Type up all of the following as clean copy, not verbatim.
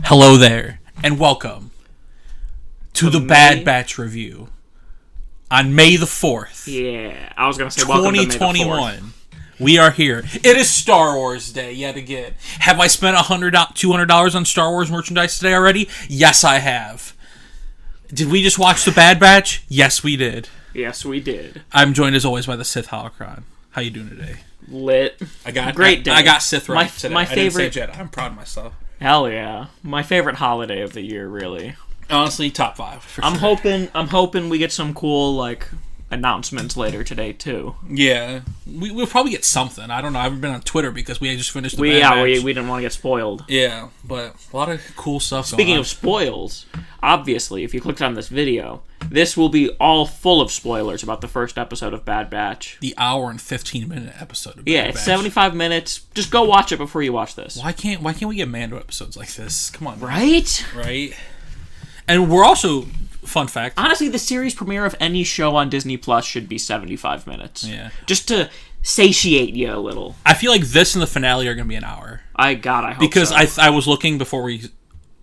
Hello there, and welcome to the Bad Batch review on May the 4th. Yeah, I was going to say welcome to May the 2021. We are here. It is Star Wars Day yet again. Have I spent $200 on Star Wars merchandise today already? Yes, I have. Did we just watch the Bad Batch? Yes, we did. Yes, we did. I'm joined as always by the Sith Holocron. How you doing today? Lit. Great day. I got Sith right today. My favorite. I didn't say Jedi. I'm proud of myself. Hell yeah, my favorite holiday of the year, really. Honestly, top 5 for I'm sure. hoping we get some cool announcements later today too. Yeah, we'll probably get something. I don't know. I haven't been on Twitter because we just finished the Bad Batch. We didn't want to get spoiled. Yeah, but a lot of cool stuff. Speaking of spoils, obviously, if you clicked on this video, this will be all full of spoilers about the first episode of Bad Batch. The hour and 15-minute episode of Bad Batch. It's 75 minutes. Just go watch it before you watch this. Why can't we get Mando episodes like this? Come on, right? And we're also, fun fact, honestly, the series premiere of any show on Disney Plus should be 75 minutes. Yeah, just to satiate you a little. I feel like this and the finale are going to be an hour. I hope because so. I was looking before we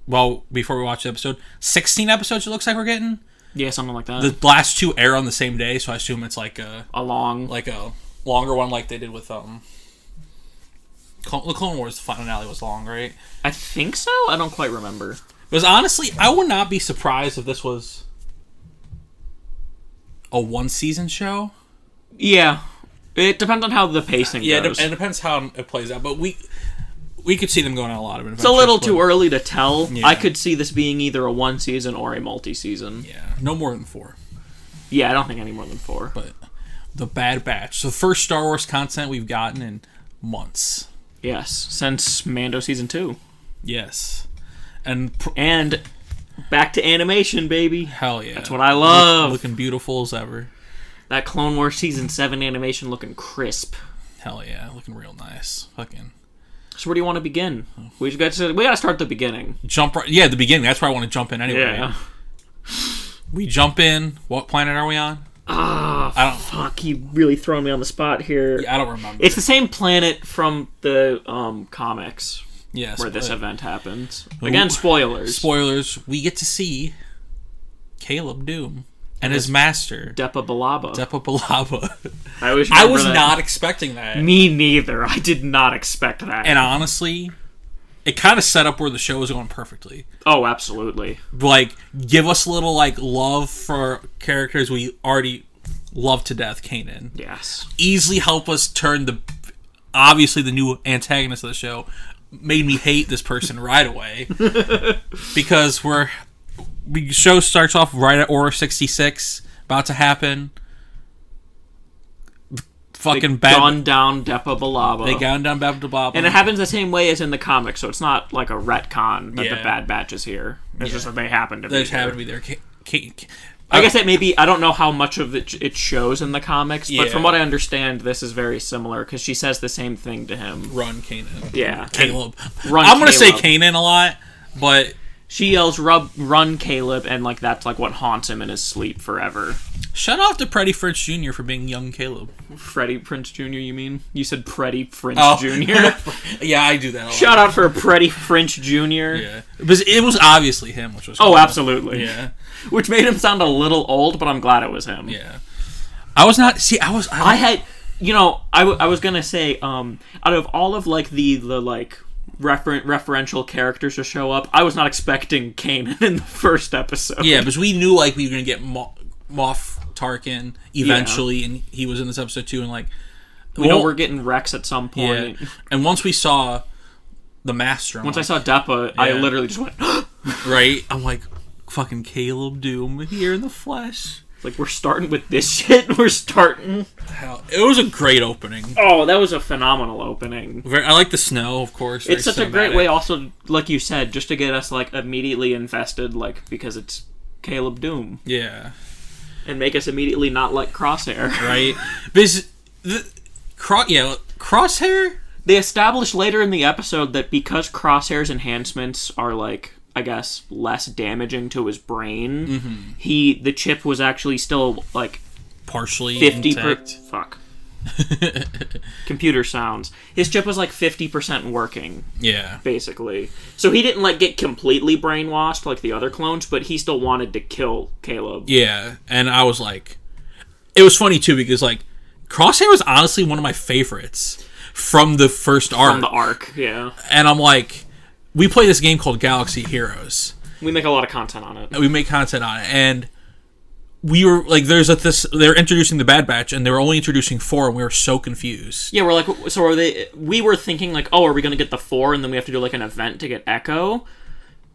watched the episode. 16 episodes it looks like we're getting. Yeah, something like that. The last 2 air on the same day, so I assume it's like a longer one, like they did with the Clone Wars. The finale was long, right? I think so. I don't quite remember. Because honestly, I would not be surprised if this was a 1-season show. Yeah, it depends on how the pacing goes. Yeah, it depends how it plays out. But we could see them going on a lot of adventures. It's a little too early to tell. Yeah. I could see this being either a 1-season or a multi-season. Yeah, no more than 4. Yeah, I don't think any more than 4. But the Bad Batch, so the first Star Wars content we've gotten in months. Yes, since Mando Season 2. Yes. And back to animation, baby. Hell yeah. That's what I love. Looking beautiful as ever. That Clone Wars Season 7 animation looking crisp. Hell yeah, looking real nice. Fucking. So where do you want to begin? We got to start the beginning. The beginning. That's where I want to jump in anyway. Yeah. We jump in. What planet are we on? Fuck, you really throwing me on the spot here. Yeah, I don't remember. It's the same planet from the comics. Yes, where this event happens. Again, spoilers. Spoilers. We get to see Caleb Dume and his master, Depa Billaba. I was not expecting that. Me neither. I did not expect that. And honestly, it kind of set up where the show was going perfectly. Oh, absolutely. Give us a little love for characters we already love to death. Kanan. Yes. Easily help us turn obviously the new antagonist of the show. Made me hate this person right away because the show starts off right at Order 66, about to happen. Fucking bad. Gone down Depa Billaba. They gone down Depa Billaba, and it happens the same way as in the comics, so it's not like a retcon that the Bad Batch is here. It's just that they happen to be. They just happen to be there. I guess it maybe, I don't know how much of it shows in the comics, but from what I understand, this is very similar, because she says the same thing to him. Run, Kanan. Yeah. Caleb. I'm going to say Kanan a lot, but... She yells, run, Caleb, and that's what haunts him in his sleep forever. Shout out to Freddie Prinze Jr. for being young Caleb. Freddie Prinze Jr., you mean? You said Freddie Prinze Jr.? Yeah, I do that a lot. Shout out for Freddie Prinze Jr. Yeah. Because it was obviously him, which was cool. Oh, absolutely. Yeah. Which made him sound a little old, but I'm glad it was him. Yeah. I was not... See, I was gonna say, out of all of, the referential characters to show up, I was not expecting Kanan in the first episode. Yeah, because we knew, we were gonna get Moff Tarkin eventually, and he was in this episode too, and, we know we're getting Rex at some point. Yeah. And once we saw the Master... I saw Depa, I literally just went... Right? I'm like... Fucking Caleb Dume here in the flesh. We're starting with this shit. We're starting. Hell, it was a great opening. Oh, that was a phenomenal opening. I like the snow, of course. It's such a great way, also, like you said, just to get us immediately invested, because it's Caleb Dume. Yeah. And make us immediately not like Crosshair. Right. Because Crosshair. They established later in the episode that because Crosshair's enhancements are I guess, less damaging to his brain. The chip was actually still, partially 50%. Fuck. Computer sounds. His chip was like 50% working. Yeah. Basically. So he didn't like get completely brainwashed like the other clones, but he still wanted to kill Caleb. Yeah, and I was like... It was funny, too, because, like, Crosshair was honestly one of my favorites from the first arc. From the arc, yeah. And I'm like... We play this game called Galaxy Heroes. We make a lot of content on it. We make content on it, and... We were like, they're introducing the Bad Batch, and they were only introducing 4, and we were so confused. Yeah, we're like, so are they? We were thinking like, oh, are we going to get the 4, and then we have to do like an event to get Echo,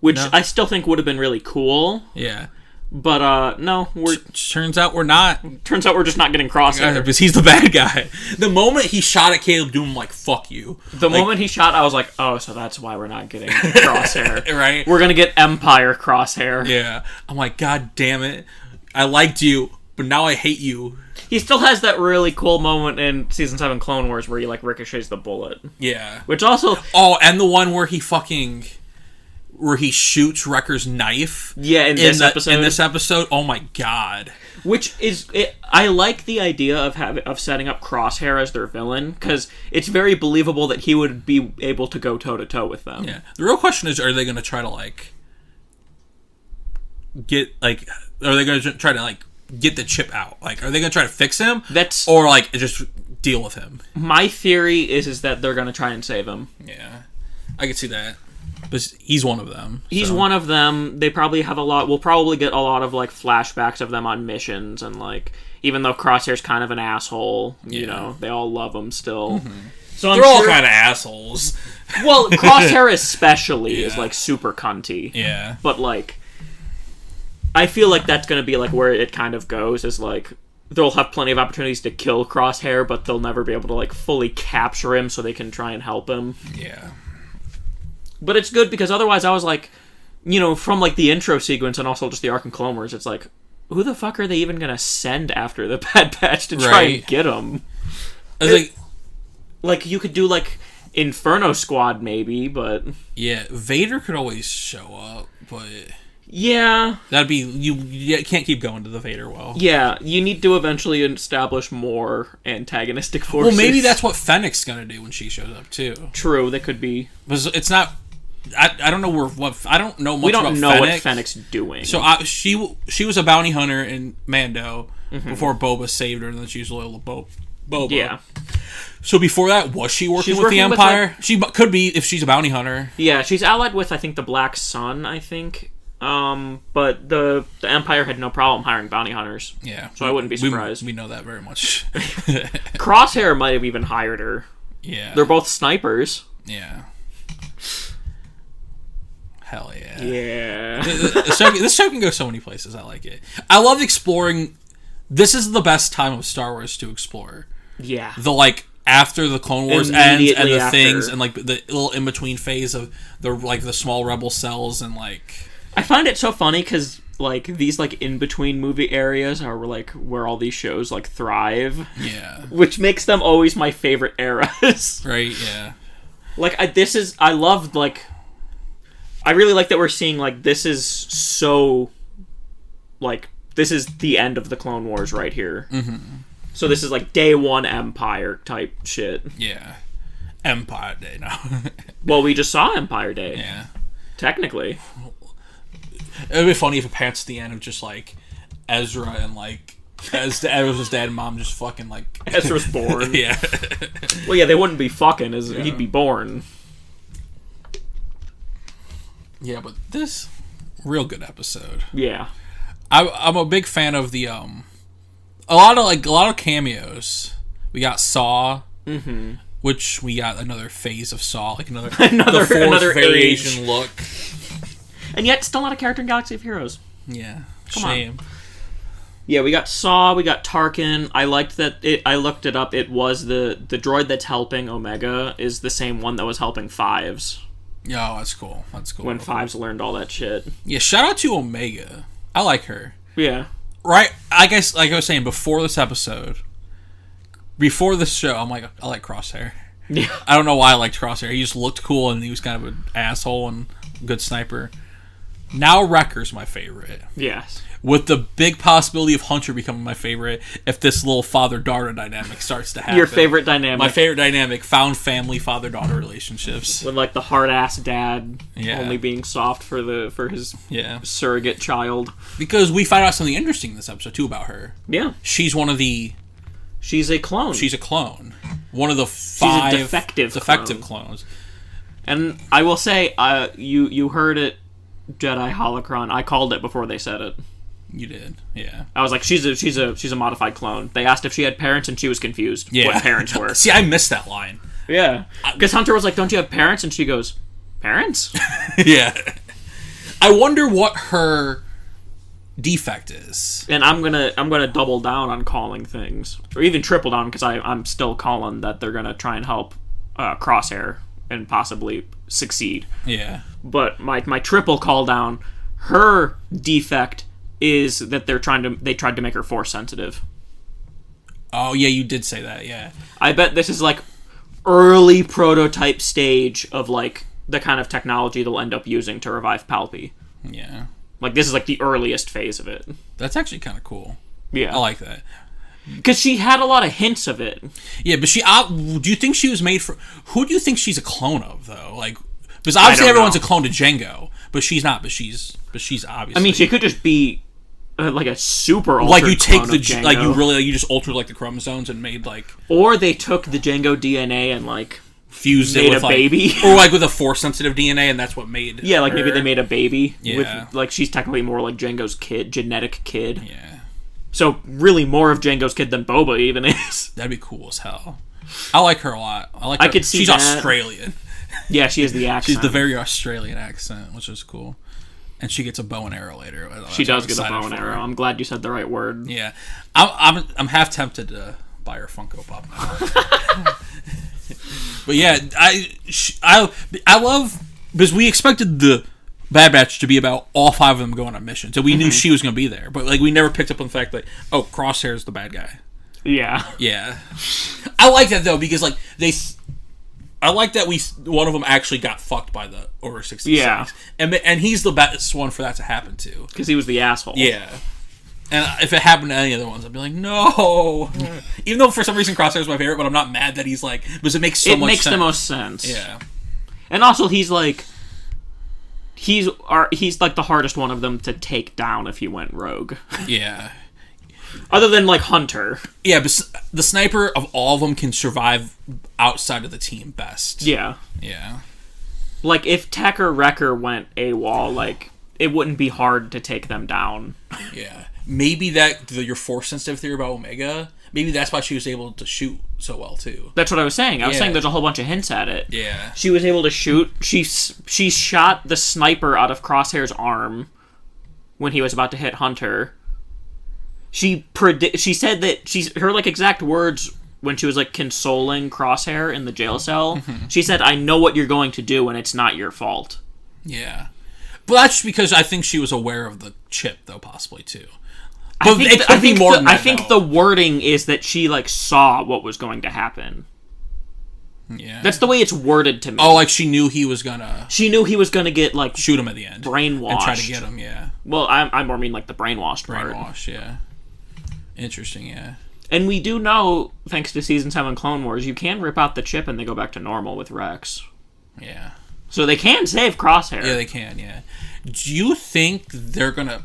which I still think would have been really cool. Yeah, but no, turns out we're not. Turns out we're just not getting Crosshair because he's the bad guy. The moment he shot at Caleb Doom, like, fuck you. The moment he shot, I was like, oh, so that's why we're not getting Crosshair, right? We're gonna get Empire Crosshair. Yeah, I'm like, god damn it. I liked you, but now I hate you. He still has that really cool moment in Season 7 Clone Wars where he, like, ricochets the bullet. Yeah. Which also... Oh, and the one where he shoots Wrecker's knife. Yeah, in this episode. In this episode, oh my god. Which is... I like the idea of setting up Crosshair as their villain, because it's very believable that he would be able to go toe-to-toe with them. Yeah. The real question is, are they going to try to, like... Are they going to try to, like, get the chip out? Like, are they going to try to fix him? Or, like, just deal with him? My theory is that they're going to try and save him. Yeah. I can see that. But he's one of them. He's one of them. They probably have we'll probably get a lot of, like, flashbacks of them on missions. And, like, even though Crosshair's kind of an asshole, you know, they all love him still. Mm-hmm. So they're all kind of assholes. Well, Crosshair especially is, like, super cunty. Yeah. But, like... I feel like that's going to be, like, where it kind of goes, is, like, they'll have plenty of opportunities to kill Crosshair, but they'll never be able to, like, fully capture him so they can try and help him. Yeah. But it's good, because otherwise I was like, you know, from, like, the intro sequence and also just the Arc and Clone Wars, it's like, who the fuck are they even going to send after the Bad Batch to try and get him? Like, you could do, like, Inferno Squad, maybe, but... Yeah, Vader could always show up, but... Yeah. That'd be... You can't keep going to the Vader well. Yeah, you need to eventually establish more antagonistic forces. Well, maybe that's what Fennec's gonna do when she shows up, too. True, that could be. Because it's not... I don't know I don't know much about Fennec. We don't know what Fennec's doing. So she was a bounty hunter in Mando before Boba saved her, and then she was loyal to Boba. Yeah. So before that, was she working with the Empire? She could be if she's a bounty hunter. Yeah, she's allied with, I think, the Black Sun, I think. But the Empire had no problem hiring bounty hunters. Yeah. So I wouldn't be surprised. We know that very much. Crosshair might have even hired her. Yeah. They're both snipers. Yeah. Hell yeah. Yeah. This show can go so many places. I like it. I love exploring. This is the best time of Star Wars to explore. Yeah. The, like, after the Clone Wars ends and the things and, like, the little in-between phase of the small rebel cells and, like... I find it so funny because, like, these, like, in-between movie areas are, like, where all these shows, like, thrive. Yeah. Which makes them always my favorite eras. Right, yeah. Like, I love, like... I really like that we're seeing, like, this is so... Like, this is the end of the Clone Wars right here. Mm-hmm. So this is, like, day one Empire type shit. Yeah. Empire Day now. Well, we just saw Empire Day. Yeah. Technically. It would be funny if it pans to the end of just, like, Ezra and, like, Ezra's dad and mom just fucking, like... Ezra's born. Yeah. Well, yeah, they wouldn't be fucking, he'd be born. Yeah, but this... Real good episode. Yeah. I'm a big fan of the, a lot of cameos. We got Saw, which we got another phase of Saw, like another variation age. Look. And yet, still not a character in Galaxy of Heroes. Yeah, shame. Yeah, we got Saw, we got Tarkin. I liked that. I looked it up. It was the droid that's helping Omega is the same one that was helping Fives. Yeah, that's cool. That's cool. When Fives learned all that shit. Yeah, shout out to Omega. I like her. Yeah. Right, I guess, like I was saying, before this episode, before this show, I'm like, I like Crosshair. Yeah. I don't know why I liked Crosshair. He just looked cool, and he was kind of an asshole and good sniper. Now Wrecker's my favorite. Yes. With the big possibility of Hunter becoming my favorite if this little father-daughter dynamic starts to happen. Your favorite dynamic. My favorite dynamic, found family father-daughter relationships. With like the hard-ass dad only being soft for his surrogate child. Because we find out something interesting in this episode too about her. Yeah. She's one of the... She's a clone. She's a clone. One of the 5 She's a defective clones. And I will say, you heard it, Jedi Holocron. I called it before they said it. You did, yeah. I was like, she's a modified clone. They asked if she had parents, and she was confused what parents were. See, I missed that line. Yeah, because Hunter was like, "Don't you have parents?" And she goes, "Parents?" Yeah. I wonder what her defect is. And I'm gonna double down on calling things, or even triple down, because I'm still calling that they're gonna try and help Crosshair and possibly succeed. Yeah. But my triple call down, her defect is that they tried to make her force sensitive. Oh yeah, you did say that, yeah. I bet this is like early prototype stage of like the kind of technology they'll end up using to revive Palpy. Yeah. Like this is like the earliest phase of it. That's actually kind of cool. Yeah. I like that. Because she had a lot of hints of it. Yeah, but do you think she was made for... Who do you think she's a clone of, though? Like, because obviously everyone's a clone to Jango, but she's not. But she's obviously... I mean, she could just be like a super altered like you take clone the of Jango. like you just altered like the chromosomes and made like... Or they took the Jango DNA and like fused made it with a baby. Or like with a force sensitive DNA, and that's what made like her. maybe they made a baby. Yeah. With, like she's technically more like Jango's kid, genetic kid. Yeah. So really more of Jango's kid than Boba even is. That'd be cool as hell. I like her a lot. I could see she's that. Australian. Yeah, she has the accent. She's the very Australian accent, which is cool. And she gets a bow and arrow later. She does get a bow and arrow. I'm glad you said the right word. Yeah, I'm half tempted to buy her Funko Pop now. But yeah, I love, because we expected the Bad Batch to be about all 5 of them going on missions, so we knew she was going to be there. But like we never picked up on the fact that Crosshair's the bad guy. Yeah. Yeah. I like that though, because like I like that one of them actually got fucked by the Order 66. Yeah. And he's the best one for that to happen to. Because he was the asshole. Yeah. And if it happened to any other ones, I'd be like, no. Even though for some reason Crosshair's my favorite, but I'm not mad that he's like, because it makes so much sense. It makes the most sense. Yeah. And also he's like, he's like the hardest one of them to take down if he went rogue. Yeah. Other than like Hunter. Yeah, but the sniper of all of them can survive outside of the team best. Yeah. Yeah. Like if Tech or Wrecker went AWOL, like it wouldn't be hard to take them down. Yeah. Maybe your force sensitive theory about Omega, maybe that's why she was able to shoot so well too. That's what I was saying. I was saying there's a whole bunch of hints at it. Yeah. She was able to shoot. She shot the sniper out of Crosshair's arm when he was about to hit Hunter. She said that her like exact words when she was like consoling Crosshair in the jail cell. She said, "I know what you're going to do, and it's not your fault." Yeah, but that's just because I think she was aware of the chip, though, possibly too. But I think the wording is that she like saw what was going to happen. Yeah, that's the way it's worded to me. Oh, like she knew he was gonna. She knew he was gonna get like shoot him at the end, brainwashed, and try to get him. Yeah. Well, I more mean like the brainwashed part. Brainwash, yeah. Interesting, yeah. And we do know, thanks to Season 7 Clone Wars, you can rip out the chip and they go back to normal with Rex. Yeah. So they can save Crosshair. Yeah, they can, yeah. Do you think they're gonna...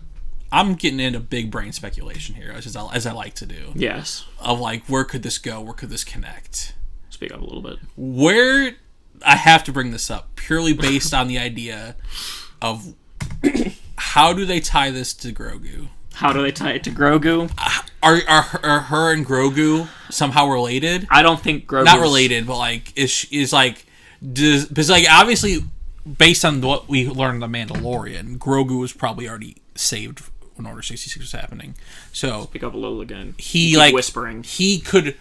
I'm getting into big brain speculation here, as I like to do. Yes. Of like, where could this go? Where could this connect? Speak up a little bit. Where... I have to bring this up, purely based on the idea of... how do they tie this to Grogu? How do they tie it to Grogu? Are her and Grogu somehow related? I don't think Grogu's... Not related, but like is like because like obviously based on what we learned in The Mandalorian, Grogu was probably already saved when Order 66 was happening. So speak up a little again. He like whispering. He could.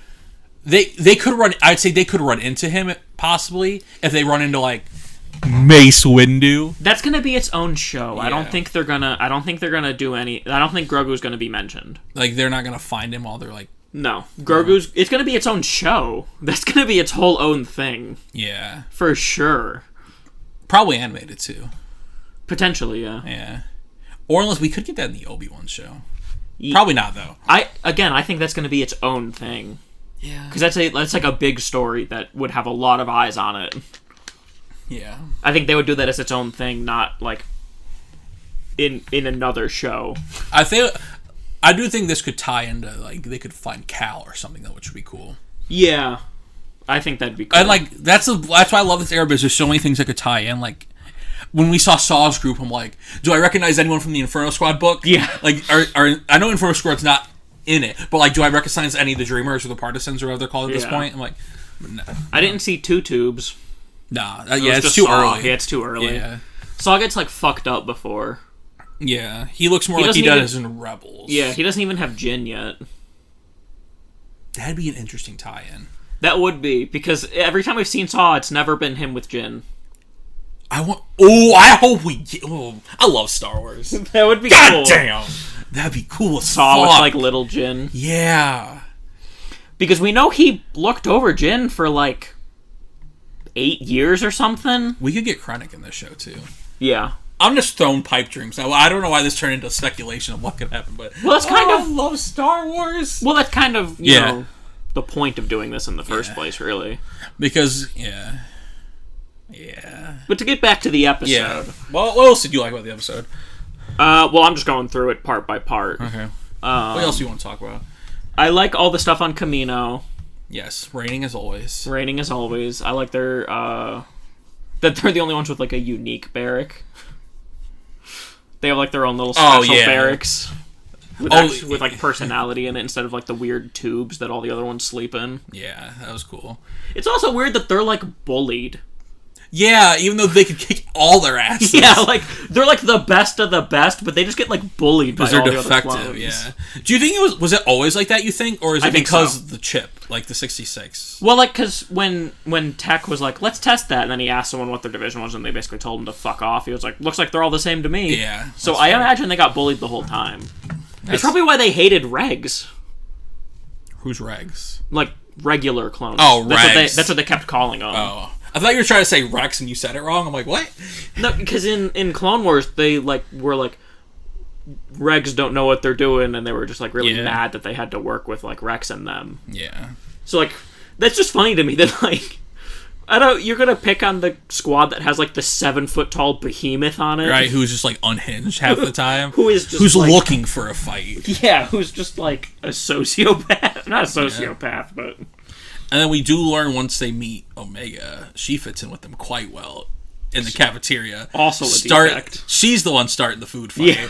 They could run. I'd say they could run into him possibly if they run into like Mace Windu. That's gonna be its own show. Yeah. I don't think they're gonna do any. I don't think Grogu's gonna be mentioned. Like they're not gonna find him while they're like. No, Grogu's. It's gonna be its own show. That's gonna be its whole own thing. Yeah, for sure. Probably animated too. Potentially, yeah. Yeah. Or unless we could get that in the Obi-Wan show. Probably not, though. I think that's going to be its own thing. Yeah. Because that's like a big story that would have a lot of eyes on it. Yeah. I think they would do that as its own thing, not like in another show. I do think this could tie into, like, they could find Cal or something, though, which would be cool. Yeah. I think that'd be cool. And, like, that's why I love this era, because there's so many things that could tie in, like, when we saw Saw's group, I'm like, do I recognize anyone from the Inferno Squad book? Yeah. Like, I know Inferno Squad's not in it, but, like, do I recognize any of the Dreamers or the Partisans or whatever they're called at this point? I'm like, no. I didn't see two tubes. Nah. It's too early. Yeah, it's too early. Yeah. Saw gets, like, fucked up before. Yeah. He looks more like he does in Rebels. Yeah, he doesn't even have Jin yet. That'd be an interesting tie-in. That would be, because every time we've seen Saw, it's never been him with Jin. I hope we get... Oh, I love Star Wars. That would be God cool. damn! That'd be cool as Saw fuck. with, like, little Jin. Yeah. Because we know he looked over Jin for, like, 8 years or something. We could get Krennic in this show, too. Yeah. I'm just throwing pipe dreams. Now, I don't know why this turned into speculation of what could happen, but... Well, that's kind of... I love Star Wars! Well, that's kind of, you know, the point of doing this in the first place, really. Because, yeah. But to get back to the episode... Yeah. Well, what else did you like about the episode? Well, I'm just going through it part by part. Okay. What else do you want to talk about? I like all the stuff on Kamino. Yes, raining as always. Raining as always. I like their, that they're the only ones with, like, a unique barrack. They have, like, their own little special barracks. With, like, personality in it instead of, like, the weird tubes that all the other ones sleep in. Yeah, that was cool. It's also weird that they're, like, bullied. Yeah, even though they could kick all their asses. Yeah, like, they're, like, the best of the best, but they just get, like, bullied by all the other clones. Because they're defective, yeah. Do you think was it always like that, you think? Or is it because of the chip, like the 66? Well, like, because when Tech was like, let's test that, and then he asked someone what their division was, and they basically told him to fuck off, he was like, looks like they're all the same to me. Yeah. So I imagine they got bullied the whole time. It's probably why they hated Regs. Who's Regs? Like, regular clones. Oh, Regs. That's what they kept calling them. Oh. I thought you were trying to say Rex and you said it wrong. I'm like, what? No, because in Clone Wars, they, like, were like, Regs don't know what they're doing, and they were just, like, really mad that they had to work with, like, Rex and them. Yeah. So, like, that's just funny to me that, like, you're gonna pick on the squad that has, like, the 7-foot-tall behemoth on it. Right, who's just, like, unhinged half the time. Who's like, looking for a fight. Yeah, who's just, like, a sociopath. Not a sociopath, but... And then we do learn once they meet Omega, she fits in with them quite well in the cafeteria. Also a defect. She's the one starting the food fight. Yeah.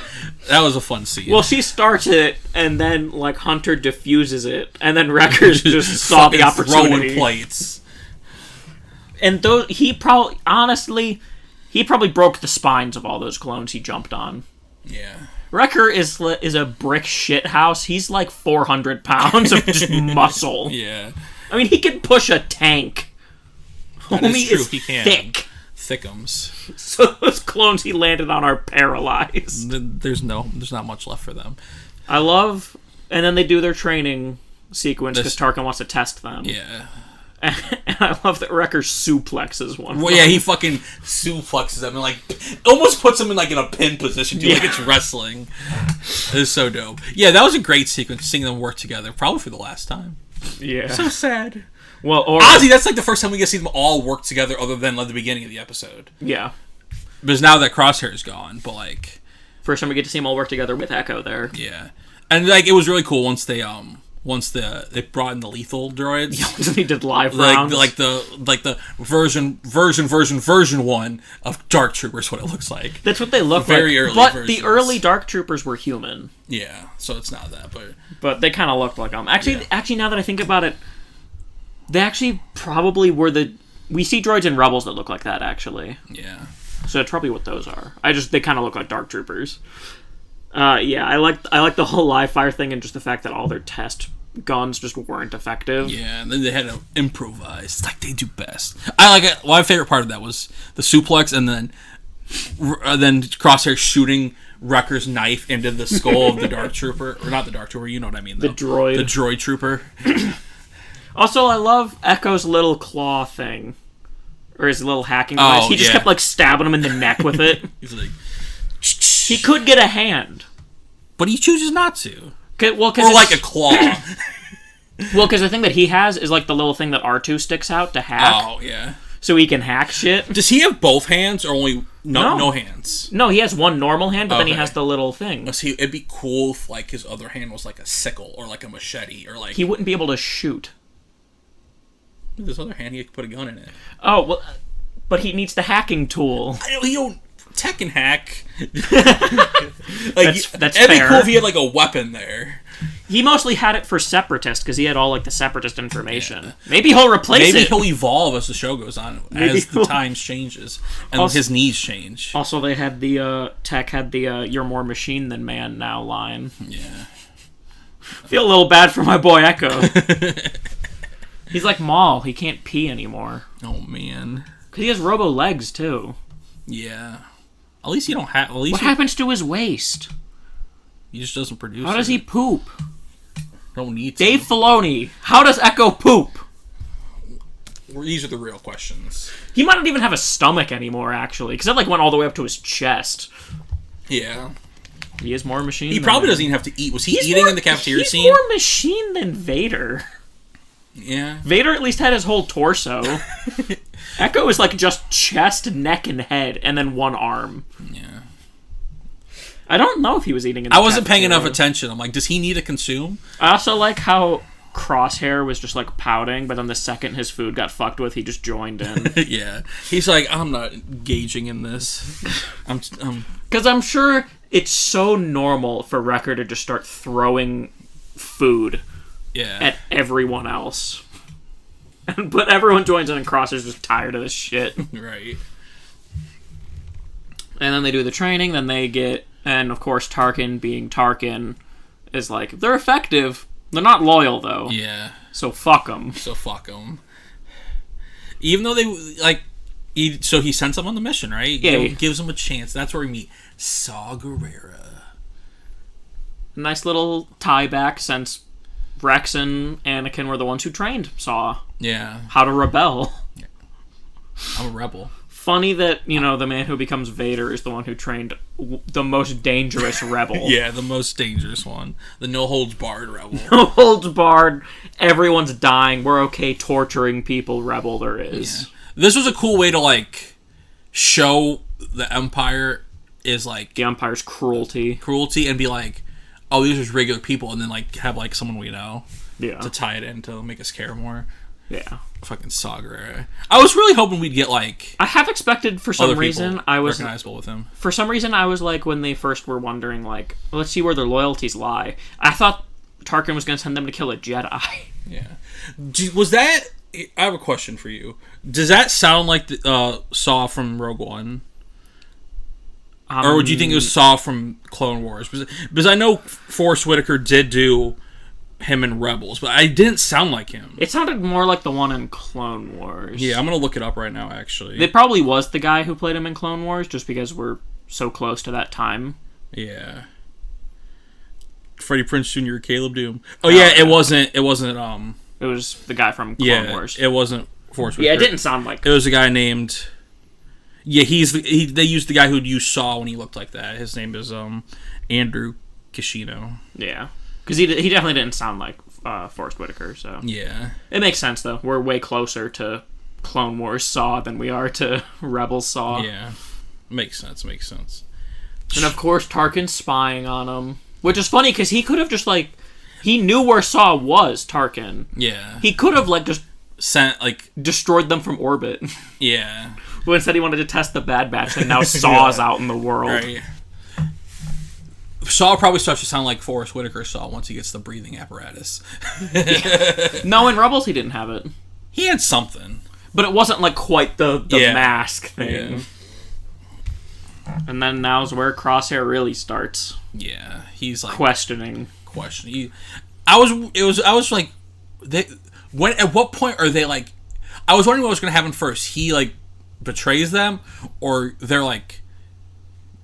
That was a fun scene. Well, she starts it, and then, like, Hunter diffuses it, and then Wreckers just saw the opportunity. Throwing plates. And he probably broke the spines of all those clones he jumped on. Yeah. Wrecker is a brick shit house. He's like 400 pounds of just muscle. Yeah. I mean, he can push a tank. That Homie is is he can. thick. Thickums. So those clones he landed on are paralyzed. There's not much left for them. I love, and then they do their training sequence because Tarkin wants to test them. Yeah. And I love that Wrecker suplexes one. Well, yeah, he fucking suplexes them and, like, almost puts them in, like, in a pin position, too, like it's wrestling. It is so dope. Yeah, that was a great sequence, seeing them work together, probably for the last time. Yeah. So sad. Well, honestly, that's, like, the first time we get to see them all work together other than, like, the beginning of the episode. Yeah. Because now that Crosshair is gone, but, like... First time we get to see them all work together with Echo there. Yeah. And, like, it was really cool once they brought in the lethal droids. Yeah, they did live rounds. Like the version 1 of Dark Troopers, what it looks like. That's what they look Very like. early but versions. the early Dark Troopers were human. Yeah, so it's not that, but they kind of looked like them. Actually, now that I think about it, they actually probably were we see droids in Rebels that look like that, actually. Yeah. So that's probably what those are. They kind of look like Dark Troopers. Yeah, I like the whole live fire thing and just the fact that all their test guns just weren't effective. Yeah, and then they had to improvise like they do best. I like it. My favorite part of that was the suplex, and then Crosshair shooting Wrecker's knife into the skull of the Dark Trooper, or not the Dark Trooper. You know what I mean? Though. The droid trooper. Also, I love Echo's little claw thing. Or his little hacking device. He just kept, like, stabbing him in the neck with it. He's like, He could get a hand. But he chooses not to. Well, or like a claw. Well, because the thing that he has is like the little thing that R2 sticks out to hack. Oh, yeah. So he can hack shit. Does he have both hands or only no hands? No, he has one normal hand, but then he has the little thing. It'd be cool if like his other hand was like a sickle or like a machete or like... He wouldn't be able to shoot. With his other hand, he could put a gun in it. Oh, well, but he needs the hacking tool. He don't Tekken hack. Like, that's it'd fair. be cool if he had like a weapon there. He mostly had it for Separatist because he had all like the Separatist information. Yeah. Maybe he'll replace it. Maybe he'll evolve as the show goes on, as the times changes and also, his needs change. Also, they had the Tech had the "You're more machine than man now" line. Yeah. Feel a little bad for my boy Echo. He's like Maul. He can't pee anymore. Oh man. Because he has robo legs too. Yeah. At least you don't have. What happens to his waist? He just doesn't produce. How does he poop? Don't need to. Dave Filoni. How does Echo poop? These are the real questions. He might not even have a stomach anymore, actually, because that like went all the way up to his chest. Yeah. He is more machine. He probably doesn't even have to eat. Was he eating in the cafeteria scene? He's more machine than Vader. Yeah. Vader at least had his whole torso. Echo is like just chest, neck, and head, and then one arm. Yeah. I don't know if he was eating in the I wasn't paying enough attention. I'm like, does he need to consume? I also like how Crosshair was just like pouting, but then the second his food got fucked with, he just joined in. Yeah. He's like, I'm not engaging in this. Because I'm sure it's so normal for Wrecker to just start throwing food at everyone else. But everyone joins in and Crosshair's just tired of this shit. Right. And then they do the training, then they get... And, of course, Tarkin, being Tarkin, is like, they're effective. They're not loyal, though. Yeah. So fuck them. Even though they, like... So he sends them on the mission, right? Yeah. He gives them a chance. That's where we meet Saw Gerrera. Nice little tie back since Rex and Anakin were the ones who trained Saw. Yeah. How to rebel. Yeah. I'm a rebel. Funny that, the man who becomes Vader is the one who trained the most dangerous rebel. Yeah, the most dangerous one. The no-holds-barred rebel. No-holds-barred, everyone's dying, we're okay torturing people rebel there is. Yeah. This was a cool way to, like, show the Empire is, like... The Empire's cruelty. And be like, oh, these are just regular people, and then, like, have, like, someone we know. Yeah. To tie it in, to make us care more. Yeah. Fucking Saw Gerrera. I was really hoping we'd get like... I have expected for some reason I was recognizable with him. For some reason I was like, when they first were wondering like, let's see where their loyalties lie. I thought Tarkin was going to send them to kill a Jedi. Yeah. Was that... I have a question for you. Does that sound like the, Saw from Rogue One? Or would you think it was Saw from Clone Wars? Because I know Forrest Whitaker did do him in Rebels, but I didn't sound like him. It sounded more like the one in Clone Wars. Yeah, I'm gonna look it up right now, actually. It probably was the guy who played him in Clone Wars, just because we're so close to that time. Yeah. Freddie Prinze Jr., Caleb Doom. Oh yeah, it wasn't. It was the guy from Clone Wars. It wasn't Forrest Whitaker. Yeah, it didn't sound like. It was a guy named. Yeah, they used the guy who you saw when he looked like that. His name is Andrew Kishino. Yeah. Because he definitely didn't sound like Forrest Whitaker, so... Yeah. It makes sense, though. We're way closer to Clone Wars Saw than we are to Rebels Saw. Yeah. Makes sense. And, of course, Tarkin's spying on him. Which is funny, because he could have just, like... He knew where Saw was, Tarkin. Yeah. He could have, like, just... Sent, like... Destroyed them from orbit. Yeah. But instead he wanted to test the Bad Batch, and now Saw's out in the world. Right. Saw probably starts to sound like Forrest Whitaker Saw once he gets the breathing apparatus. No, in Rebels he didn't have it. He had something. But it wasn't like quite the mask thing. Yeah. And then now's where Crosshair really starts. Yeah, he's like questioning. I was like, at what point are they like? I was wondering what was going to happen first. He like betrays them, or they're like,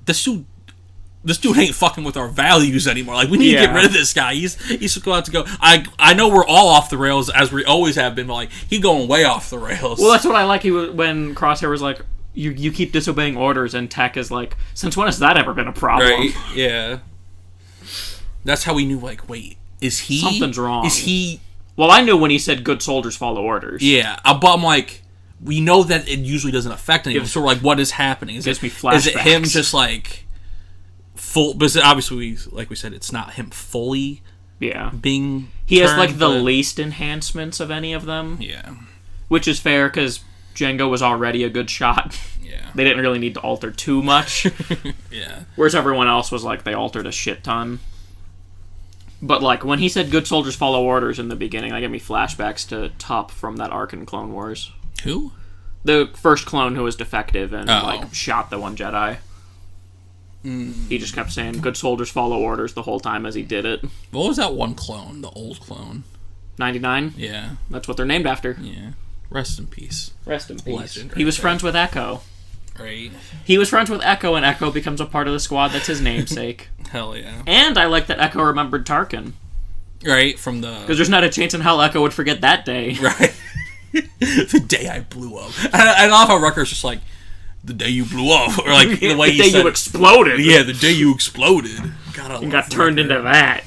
this dude ain't fucking with our values anymore. Like, we need to get rid of this guy. He's about to go. I know we're all off the rails, as we always have been, but, like, he's going way off the rails. Well, that's what I like when Crosshair was like, you keep disobeying orders, and Tech is like, since when has that ever been a problem? Right, yeah. That's how we knew, like, wait, is he... Something's wrong. Is he... Well, I knew when he said good soldiers follow orders. Yeah, but I'm like, we know that it usually doesn't affect anyone, so we're like, what is happening? Is gives me flashbacks. Is it him just, like, full... Because obviously, like we said, it's not him fully being He has, like, the least enhancements of any of them. Yeah. Which is fair, because Jango was already a good shot. Yeah. They didn't really need to alter too much. Yeah. Whereas everyone else was like, they altered a shit ton. But, like, when he said good soldiers follow orders in the beginning, that gave me flashbacks to Top from that arc in Clone Wars. Who? The first clone who was defective and, like, shot the one Jedi. He just kept saying good soldiers follow orders the whole time as he did it. What was that one clone? The old clone? 99? Yeah. That's what they're named after. Yeah. Rest in peace. Rest in peace. Legend He was friends with Echo. Right. He was friends with Echo, and Echo becomes a part of the squad that's his namesake. Hell yeah. And I like that Echo remembered Tarkin. Right, from the... Because there's not a chance in hell Echo would forget that day. Right. The day I blew up. I love how Rucker's just like, the day you blew up. Or like, the way the day you exploded. Yeah, the day you exploded. God, and got turned into that.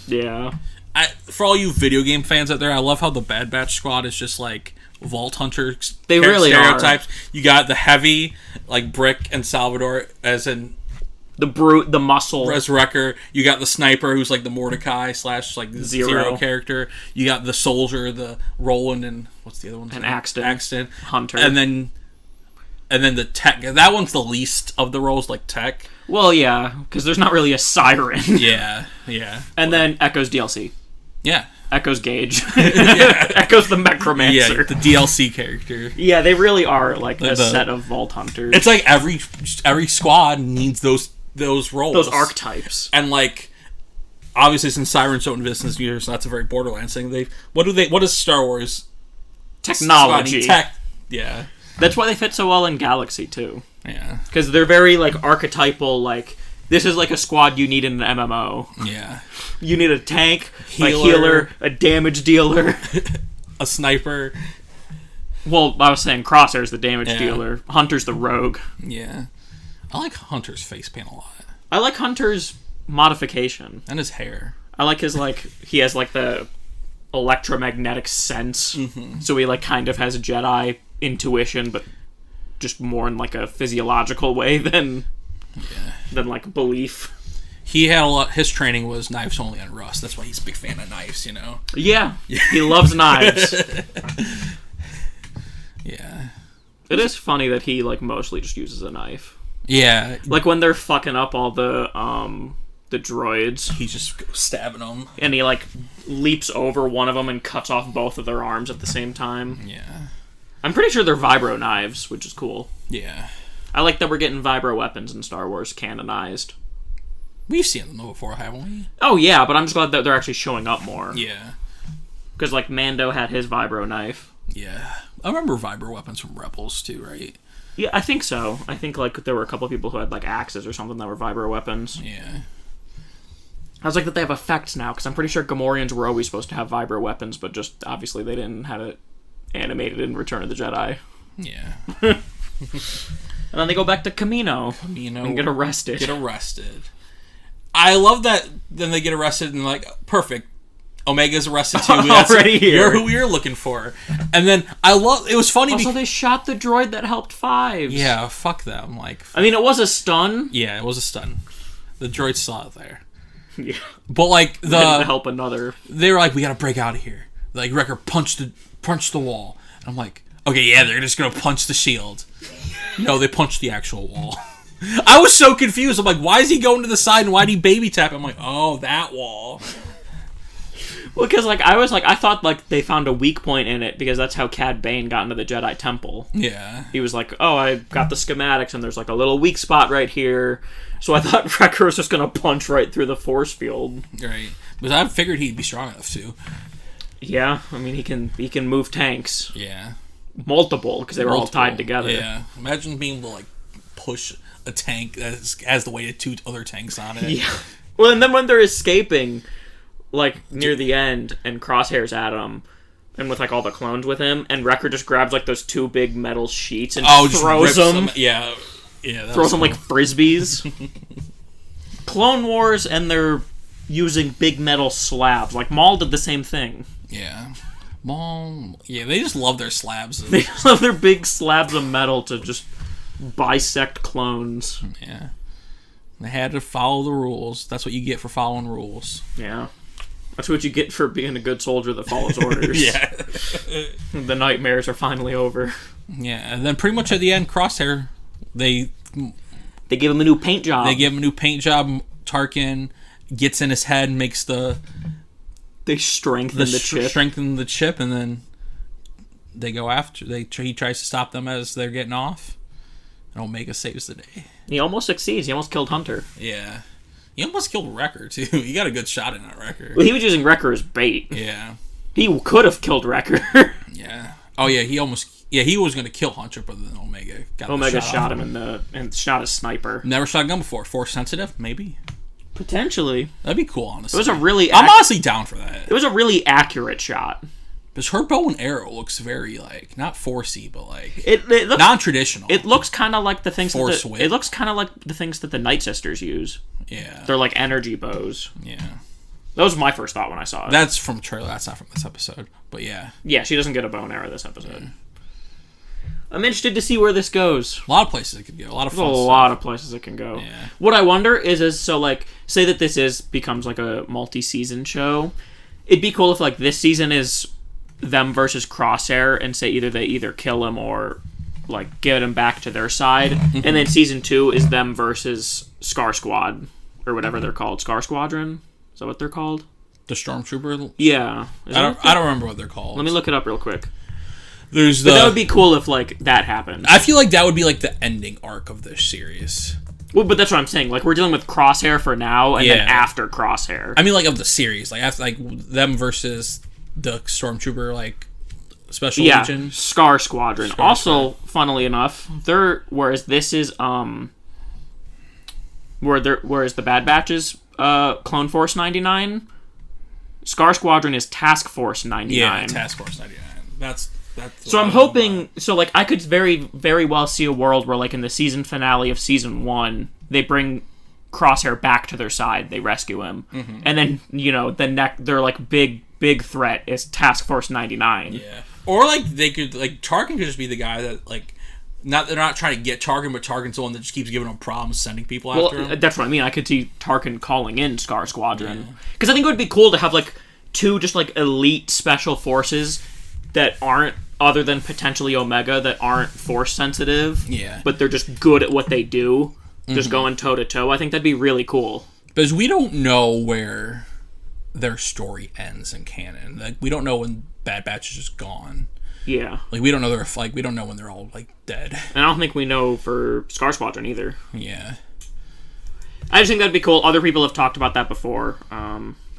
Yeah. For all you video game fans out there, I love how the Bad Batch squad is just like Vault Hunter they really stereotypes. Are. You got the heavy, like Brick and Salvador, as in the brute, the muscle. As Wrecker. You got the sniper, who's like the Mordecai / like Zero character. You got the soldier, the Roland, and what's the other one? And Axton. Hunter. And then the Tech. That one's the least of the roles, like Tech. Well, yeah, because there's not really a siren. Yeah. And then Echo's DLC. Yeah. Echo's Gauge. Echo's the Necromancer. Yeah, the DLC character. Yeah, they really are like a set of Vault Hunters. It's like every squad needs those roles. Those archetypes. And like, obviously since Siren's so in business years, that's a very Borderlands thing. What is Star Wars? Technology. Yeah. That's why they fit so well in Galaxy too. Yeah. Because they're very like archetypal, like this is like a squad you need in an MMO. Yeah. You need a tank, a healer, a damage dealer, a sniper. Well, I was saying Crosshair's the damage dealer. Hunter's the rogue. Yeah. I like Hunter's face paint a lot. I like Hunter's modification. And his hair. I like his, like, he has, like, the electromagnetic sense. Mm-hmm. So he, like, kind of has Jedi intuition, but just more in, like, a physiological way than like, belief. He had a lot. His training was knives only on Rust. That's why he's a big fan of knives, you know? Yeah. He loves knives. Yeah. It is funny that he, like, mostly just uses a knife. Yeah. Like, when they're fucking up all the droids. He's just stabbing them. And he, like, leaps over one of them and cuts off both of their arms at the same time. Yeah. I'm pretty sure they're vibro knives, which is cool. Yeah. I like that we're getting vibro weapons in Star Wars canonized. We've seen them before, haven't we? Oh, yeah, but I'm just glad that they're actually showing up more. Yeah. Because, like, Mando had his vibro knife. Yeah. I remember vibro weapons from Rebels, too, right? Yeah, I think so. I think, like, there were a couple of people who had, like, axes or something that were vibro weapons. Yeah. I was like that they have effects now, because I'm pretty sure Gamorreans were always supposed to have vibro weapons, but just, obviously, they didn't have it animated in Return of the Jedi. Yeah. And then they go back to Camino and get arrested. I love that then they get arrested and like, perfect. Omega's arrested too. Already here. You're who we were looking for. And then it was funny also, they shot the droid that helped Fives. Yeah, fuck them. Like, I mean, it was a stun. Yeah, it was a stun. The droid saw it there. Yeah. But like to help another. They were like, we gotta break out of here. Like Wrecker punched the wall. And I'm like, okay, yeah, they're just gonna punch the shield. No, they punched the actual wall. I was so confused. I'm like, why is he going to the side and why did he baby tap? I'm like, oh, that wall. Well, because I thought like they found a weak point in it because that's how Cad Bane got into the Jedi Temple. Yeah. He was like, oh, I got the schematics and there's like a little weak spot right here. So I thought Wrecker was just gonna punch right through the force field. Right. But I figured he'd be strong enough to. Yeah, I mean he can move tanks. Yeah. Multiple, because they were all tied together. Yeah. Imagine being able to like push a tank that has the weight of 2 other tanks on it. Yeah. Well, and then when they're escaping, like near the end, and Crosshair's at them, and with like all the clones with him, and Wrecker just grabs like those 2 big metal sheets and throws them. Yeah, throws them like frisbees. Clone Wars, and they're using big metal slabs. Like Maul did the same thing. Yeah, Maul. Yeah, they just love their slabs. They just love their big slabs of metal to just bisect clones. Yeah, they had to follow the rules. That's what you get for following rules. Yeah. That's what you get for being a good soldier that follows orders. Yeah. The nightmares are finally over. Yeah, and then pretty much at the end, Crosshair, they give him a new paint job. They give him a new paint job. Tarkin gets in his head and makes They strengthen the chip. Strengthen the chip, and then they go after. He tries to stop them as they're getting off. And Omega saves the day. He almost succeeds. He almost killed Hunter. Yeah. He almost killed Wrecker, too. He got a good shot in that Wrecker. Well, he was using Wrecker as bait. Yeah. He could have killed Wrecker. Yeah. Oh, yeah, he was going to kill Hunter, but then Omega shot him and shot a sniper. Never shot a gun before. Force sensitive? Maybe. Potentially. That'd be cool, honestly. It was a really... I'm honestly down for that. It was a really accurate shot. Because her bow and arrow looks very, like, not forcey, but, like, it looks, non-traditional. It looks kind of like the things It looks kind of like the things that the Night Sisters use. Yeah. They're like energy bows. Yeah. That was my first thought when I saw it. That's from the trailer. That's not from this episode. But, yeah. Yeah, she doesn't get a bow and arrow this episode. Yeah. I'm interested to see where this goes. A lot of places it could go. A lot of fun There's a lot of places it can go. Yeah. What I wonder is so, like, say that this becomes, like, a multi-season show. It'd be cool if, like, this season is them versus Crosshair, and say they either kill him or like get him back to their side, and then season 2 is them versus Scar Squad or whatever they're called. Scar Squadron, is that what they're called? The Stormtrooper. Yeah, I don't remember what they're called. Let me look it up real quick. But that would be cool if like that happened. I feel like that would be like the ending arc of this series. Well, but that's what I'm saying. Like, we're dealing with Crosshair for now, and then after Crosshair. I mean, like, of the series. Like, after, like, them versus the Stormtrooper, like, Special Legion. Scar Squadron. Funnily enough, whereas this is, whereas the Bad Batch is, Clone Force 99, Scar Squadron is Task Force 99. Yeah, Task Force 99. That's so I'm hoping... So, like, I could very, very well see a world where, like, in the season finale of Season 1, they bring Crosshair back to their side, they rescue him, and then, you know, their, like, big threat is Task Force 99. Yeah. Or, like, they could... Like, Tarkin could just be the guy that, like... They're not trying to get Tarkin, but Tarkin's the one that just keeps giving them problems, sending people after him. That's what I mean. I could see Tarkin calling in Scar Squadron. Because I think it would be cool to have, like, 2 just, like, elite special forces that aren't, other than potentially Omega, that aren't force sensitive. Yeah. But they're just good at what they do. Just going toe-to-toe. I think that'd be really cool. Because we don't know where their story ends in canon. Like, we don't know when Bad Batch is just gone. Yeah. Like, we don't know we don't know when they're all, like, dead. And I don't think we know for Scar Squadron either. Yeah. I just think that'd be cool. Other people have talked about that before.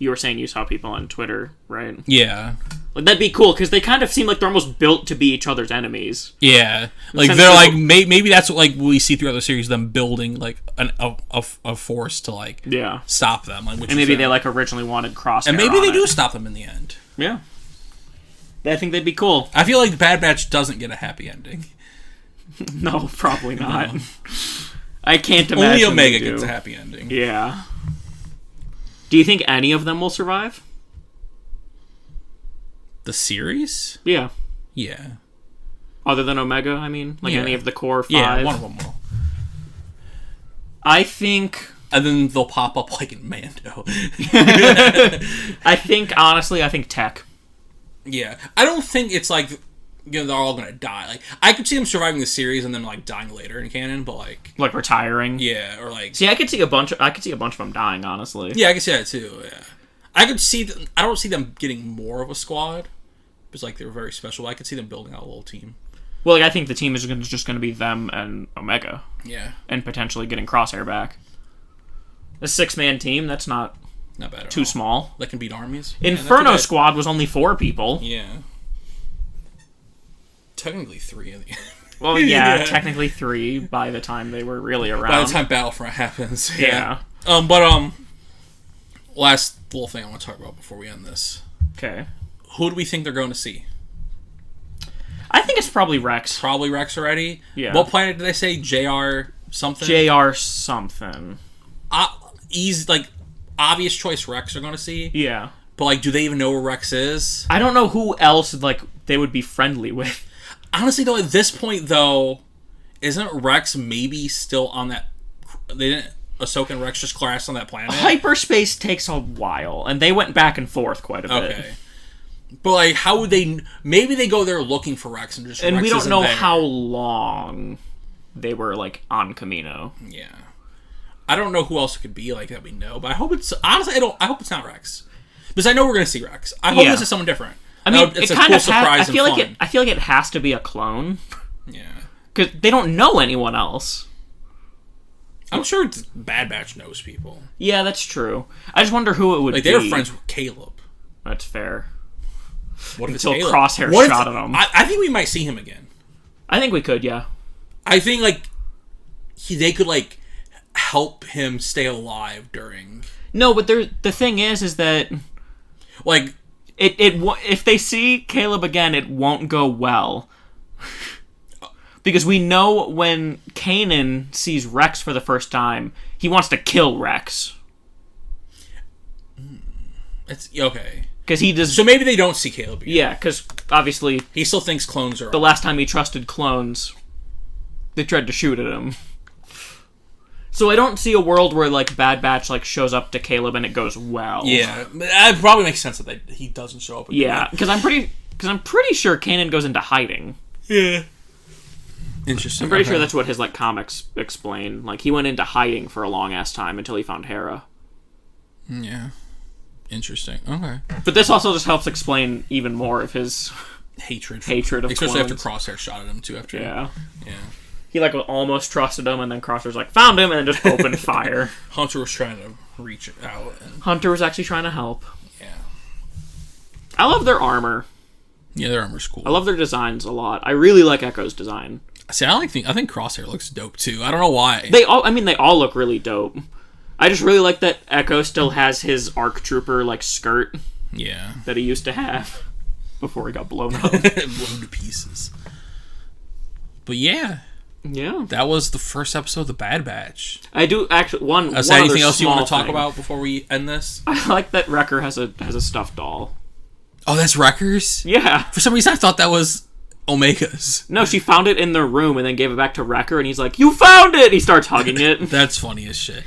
You were saying you saw people on Twitter, right? Yeah. Like, that'd be cool, because they kind of seem like they're almost built to be each other's enemies. Yeah. Like, they're like, maybe that's what, like, we see throughout the series, them building, like, a force to, like, stop them. Like, and maybe they, like, originally wanted Crosshair. And maybe they do stop them in the end. Yeah. I think they'd be cool. I feel like Bad Batch doesn't get a happy ending. No, probably not. No. I can't imagine. Only Omega gets a happy ending. Yeah. Do you think any of them will survive? The series? Yeah. Yeah. Other than Omega, I mean? Like any of the core 5? Yeah, one of them will. I think... And then they'll pop up like in Mando. I think Tech. Yeah. I don't think it's like... You know, they're all gonna die. Like, I could see them surviving the series and then like dying later in canon, but like retiring. Yeah, or like. See, I could see a bunch of them dying. Honestly. Yeah, I could see that too. Yeah, I could see. I don't see them getting more of a squad because like they're very special. I could see them building out a little team. Well, like, I think the team is just going to be them and Omega. Yeah, and potentially getting Crosshair back. A 6-man team. That's not bad. At too all. small. That can beat armies. Inferno Squad was only 4 people. Yeah. Technically 3 in the end. Well, yeah, technically 3 by the time they were really around. By the time Battlefront happens. Yeah. But last little thing I want to talk about before we end this. Okay. who do we think they're going to see? I think it's probably Rex. Probably Rex already? Yeah. What planet did they say? JR something? JR something. Easy, like, obvious choice Rex are going to see. Yeah. But, like, do they even know where Rex is? I don't know who else, like, they would be friendly with. Honestly, though, at this point, though, isn't Rex maybe still on that... They didn't... Ahsoka and Rex just crashed on that planet? Hyperspace takes a while, and they went back and forth quite a bit. Okay. But, like, how would they... Maybe they go there looking for Rex and just... And Rex we don't know there. how long they were, like, on Kamino. Yeah. I don't know who else it could be like that we know, but I hope it's... Honestly, I hope it's not Rex. Because I know we're going to see Rex. I hope this is someone different. I mean, it's it a kind cool of surprise I feel and like fun. I feel like it has to be a clone. Yeah. Because they don't know anyone else. I'm sure Bad Batch knows people. Yeah, that's true. I just wonder who it would be. Like, they were friends with Caleb. That's fair. What if Until Caleb? Crosshair What if- shot at him. I think we might see him again. I think we could, yeah. I think, like, they could, like, help him stay alive during... No, but the thing is that... Like... If they see Caleb again, it won't go well. Because we know when Kanan sees Rex for the first time, he wants to kill Rex. It's okay. Because he does... So maybe they don't see Caleb again. Yeah, because obviously... He still thinks clones are... The last time he trusted clones, they tried to shoot at him. So I don't see a world where, like, Bad Batch, like, shows up to Caleb and it goes well. Yeah, it probably makes sense that he doesn't show up again. Yeah, because I'm pretty sure Kanan goes into hiding. Yeah. Interesting. I'm pretty sure that's what his, like, comics explain. Like, he went into hiding for a long-ass time until he found Hera. Yeah. Interesting. Okay. But this also just helps explain even more of his hatred of especially clones. after Crosshair shot at him, too. Yeah. Yeah. He, like, almost trusted him, and then Crosshair's like, found him, and then just opened fire. Hunter was trying to reach out. And... Hunter was actually trying to help. Yeah. I love their armor. Yeah, their armor's cool. I love their designs a lot. I really like Echo's design. See, I think Crosshair looks dope, too. I don't know why. They all look really dope. I just really like that Echo still has his ARC Trooper, like, skirt. Yeah. That he used to have before he got blown up. Blown to pieces. But yeah. Yeah. That was the first episode of The Bad Batch. I do actually one. Is there anything else you want to small talk thing. about before we end this? I like that Wrecker has a stuffed doll. Oh, that's Wrecker's? Yeah. For some reason, I thought that was Omega's. No, she found it in their room and then gave it back to Wrecker, and he's like, "You found it!" He starts hugging it. That's funny as shit.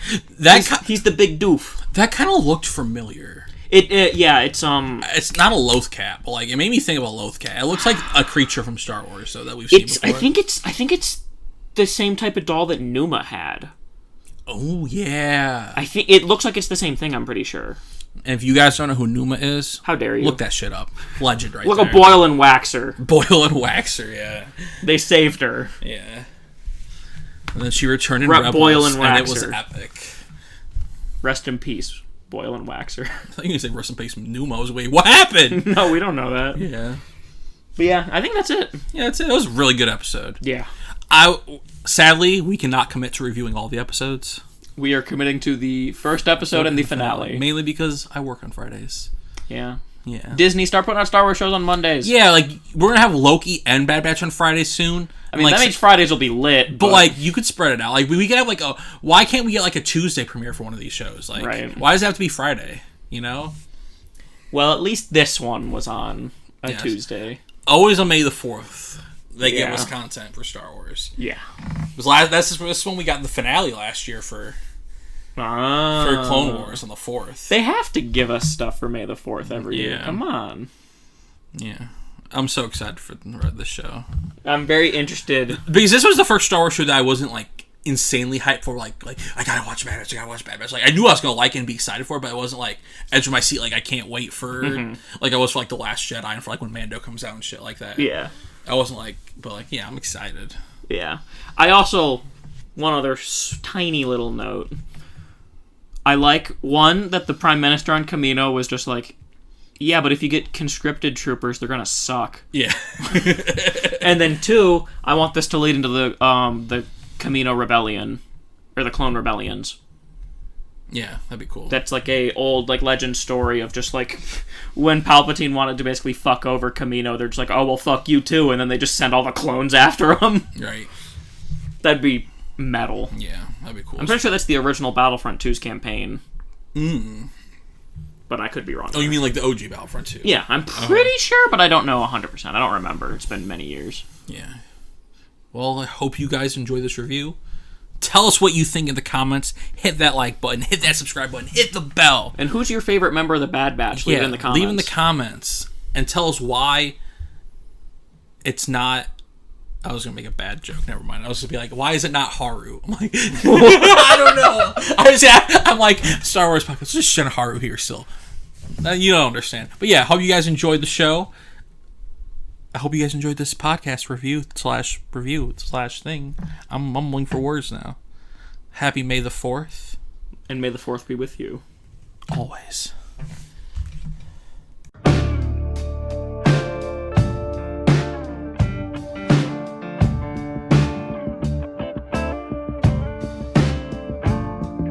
He's the big doof. That kind of looked familiar. Yeah, it's It's not a Lothcat, but like it made me think of a Lothcat. It looks like a creature from Star Wars, so that we've seen before. I think it's the same type of doll that Numa had. Oh yeah. I think it looks like it's the same thing. I'm pretty sure. And if you guys don't know who Numa is, how dare you? Look that shit up. Legend, right Look there. at Boyle and Waxer. Boyle and Waxer, yeah. They saved her. Yeah. And then she returned in Rebels, Boyle and Waxer. And it was epic. Rest in peace, Boyle and Waxer. I think you say rest in peace, Numa. I was wait, what happened? No, we don't know that. Yeah. But yeah, I think that's it. Yeah, that's it. It was a really good episode. Yeah. Sadly, we cannot commit to reviewing all the episodes. We are committing to the first episode and the finale. Mainly because I work on Fridays. Yeah. Yeah. Disney, start putting out Star Wars shows on Mondays. Yeah, like, we're going to have Loki and Bad Batch on Fridays soon. I mean, like, that means Fridays will be lit. But, like, you could spread it out. Like, we could have, like, why can't we get, like, a Tuesday premiere for one of these shows? Like, right. Why does it have to be Friday? You know? Well, at least this one was on a Tuesday. Always on May the 4th. They give us content for Star Wars. Yeah. This one we got the finale last year for Clone Wars on the 4th. They have to give us stuff for May the 4th every year. Come on. Yeah. I'm so excited for the show. I'm very interested. Because this was the first Star Wars show that I wasn't, like, insanely hyped for. Like I gotta watch Bad Batch. Like, I knew I was gonna like it and be excited for it, but I wasn't, like, edge of my seat, like, I can't wait for, like, I was for, like, The Last Jedi and for, like, when Mando comes out and shit like that. Yeah. I wasn't, like, but, like, yeah, I'm excited. Yeah. I also, one other tiny little note. I like, one, that the Prime Minister on Kamino was just like, yeah, but if you get conscripted troopers, they're gonna suck. Yeah. And then, two, I want this to lead into the Kamino Rebellion, or the Clone Rebellions. Yeah, that'd be cool. That's like a old like legend story of just like when Palpatine wanted to basically fuck over Kamino, they're just like, oh well, fuck you too, and then they just send all the clones after him. Right. That'd be metal. Yeah, that'd be cool. I'm pretty sure that's the original Battlefront 2's campaign. But I could be wrong. Oh, you mean like the OG Battlefront 2? Yeah, I'm pretty sure, but I don't know 100%. I don't remember. It's been many years. Yeah. Well, I hope you guys enjoy this review. Tell us what you think in the comments. Hit that like button. Hit that subscribe button. Hit the bell. And who's your favorite member of the Bad Batch? Leave it in the comments. Leave in the comments. And tell us why it's not... I was going to make a bad joke. Never mind. I was going to be like, why is it not Haru? I'm like, I don't know. I'm like, Star Wars podcast. It's just Shin Haru here still. You don't understand. But yeah, hope you guys enjoyed the show. I hope you guys enjoyed this podcast review / thing. I'm mumbling for words now. Happy May the 4th. And may the 4th be with you. Always.